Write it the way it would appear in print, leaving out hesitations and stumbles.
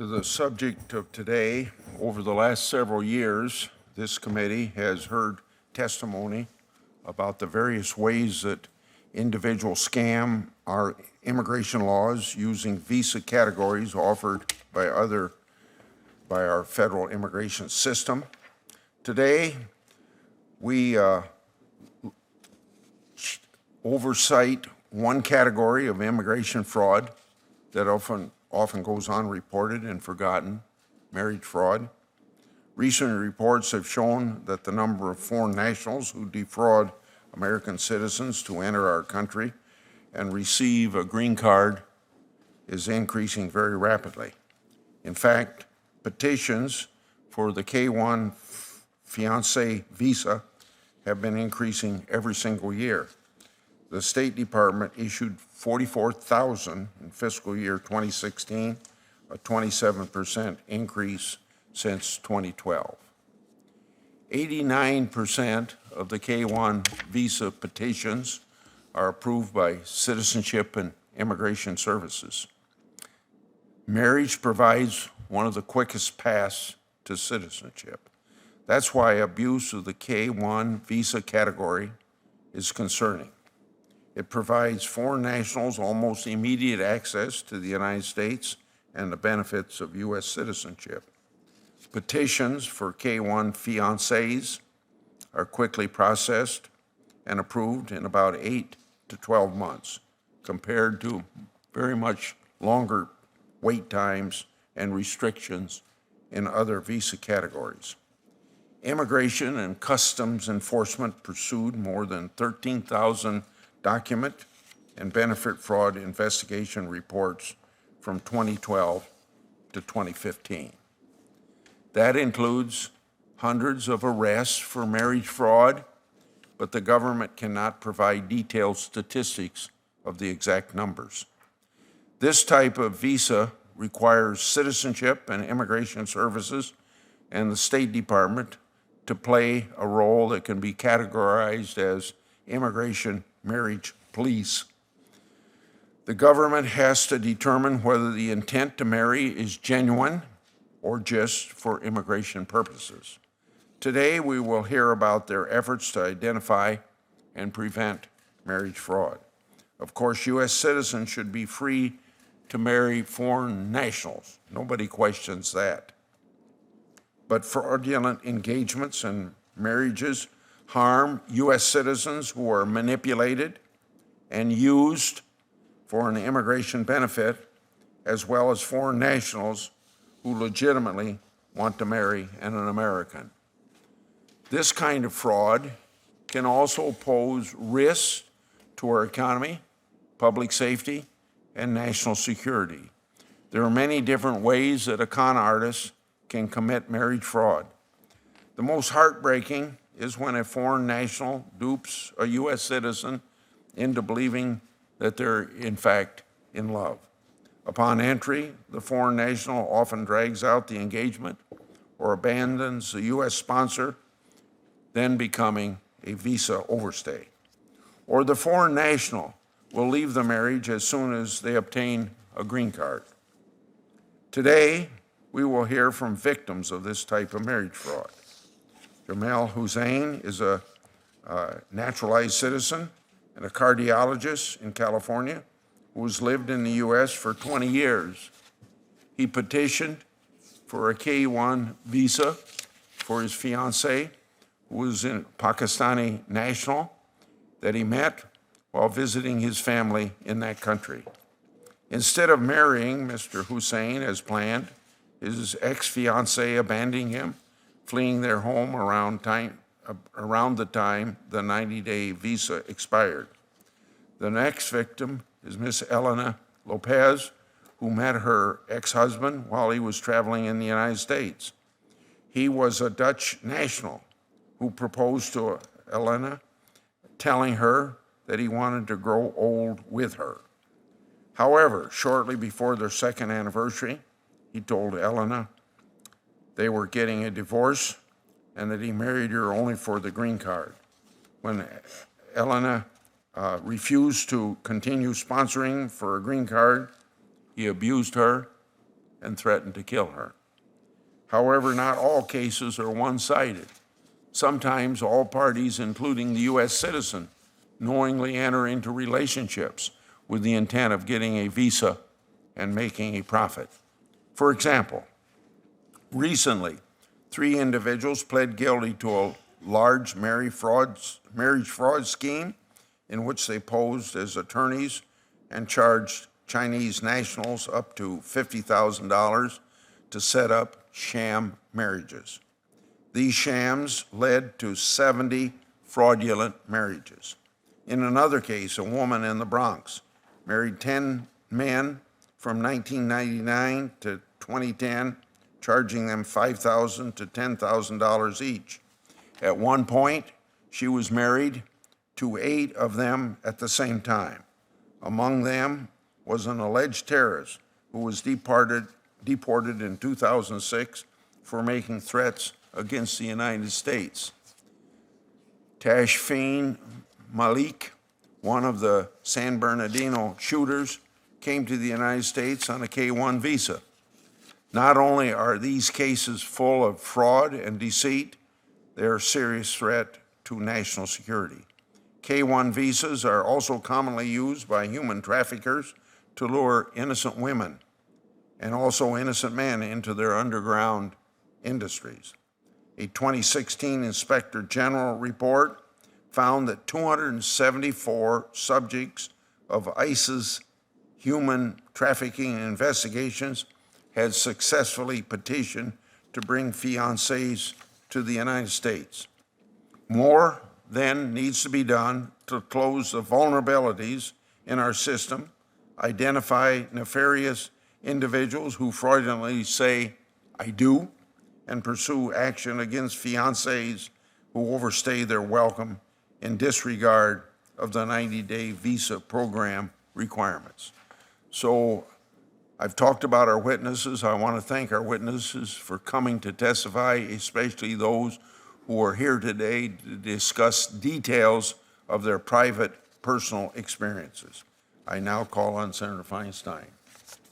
To the subject of today, over the last several years, this committee has heard testimony about the various ways that individuals scam our immigration laws using visa categories offered by our federal immigration system. Today, we oversight one category of immigration fraud that often goes unreported and forgotten: marriage fraud. Recent reports have shown that the number of foreign nationals who defraud American citizens to enter our country and receive a green card is increasing very rapidly. In fact, petitions for the K-1 Fiancé visa have been increasing every single year. The State Department issued 44,000 in fiscal year 2016, a 27% increase since 2012. 89% of the K-1 visa petitions are approved by Citizenship and Immigration Services. Marriage provides one of the quickest paths to citizenship. That's why abuse of the K-1 visa category is concerning. It provides foreign nationals almost immediate access to the United States and the benefits of U.S. citizenship. Petitions for K-1 fiancés are quickly processed and approved in about 8 to 12 months, compared to very much longer wait times and restrictions in other visa categories. Immigration and Customs Enforcement pursued more than 13,000 document and benefit fraud investigation reports from 2012 to 2015. That includes hundreds of arrests for marriage fraud, but the government cannot provide detailed statistics of the exact numbers. This type of visa requires Citizenship and Immigration Services and the State Department to play a role that can be categorized as immigration marriage police. The government has to determine whether the intent to marry is genuine or just for immigration purposes. Today, we will hear about their efforts to identify and prevent marriage fraud. Of course, U.S. citizens should be free to marry foreign nationals. Nobody questions that. But fraudulent engagements and marriages harm U.S. citizens who are manipulated and used for an immigration benefit, as well as foreign nationals who legitimately want to marry an American. This kind of fraud can also pose risks to our economy, public safety, and national security. There are many different ways that a con artist can commit marriage fraud. The most heartbreaking is when a foreign national dupes a U.S. citizen into believing that they're in fact in love. Upon entry, the foreign national often drags out the engagement or abandons the U.S. sponsor, then becoming a visa overstay. Or the foreign national will leave the marriage as soon as they obtain a green card. Today, we will hear from victims of this type of marriage fraud. Jamal Hussein is a naturalized citizen and a cardiologist in California who has lived in the U.S. for 20 years. He petitioned for a K-1 visa for his fiancée, who was a Pakistani national that he met while visiting his family in that country. Instead of marrying Mr. Hussein as planned, his ex-fiancée abandoned him, fleeing their home around the time the 90-day visa expired. The next victim is Miss Elena Lopez, who met her ex-husband while he was traveling in the United States. He was a Dutch national who proposed to Elena, telling her that he wanted to grow old with her. However, shortly before their second anniversary, he told Elena they were getting a divorce and that he married her only for the green card. When Elena refused to continue sponsoring for a green card, he abused her and threatened to kill her. However, not all cases are one-sided. Sometimes all parties, including the U.S. citizen, knowingly enter into relationships with the intent of getting a visa and making a profit. For example, recently, 3 individuals pled guilty to a large marriage fraud scheme in which they posed as attorneys and charged Chinese nationals up to $50,000 to set up sham marriages. These shams led to 70 fraudulent marriages. In another case, a woman in the Bronx married 10 men from 1999 to 2010, charging them $5,000 to $10,000 each. At one point, she was married to 8 of them at the same time. Among them was an alleged terrorist who was deported in 2006 for making threats against the United States. Tashfeen Malik, one of the San Bernardino shooters, came to the United States on a K-1 visa. Not only are these cases full of fraud and deceit, they are a serious threat to national security. K-1 visas are also commonly used by human traffickers to lure innocent women and also innocent men into their underground industries. A 2016 Inspector General report found that 274 subjects of ICE's human trafficking investigations had successfully petitioned to bring fiancés to the United States. More then needs to be done to close the vulnerabilities in our system, identify nefarious individuals who fraudulently say, "I do," and pursue action against fiancés who overstay their welcome in disregard of the 90-day visa program requirements. So I've talked about our witnesses. I want to thank our witnesses for coming to testify, especially those who are here today to discuss details of their private, personal experiences. I now call on Senator Feinstein.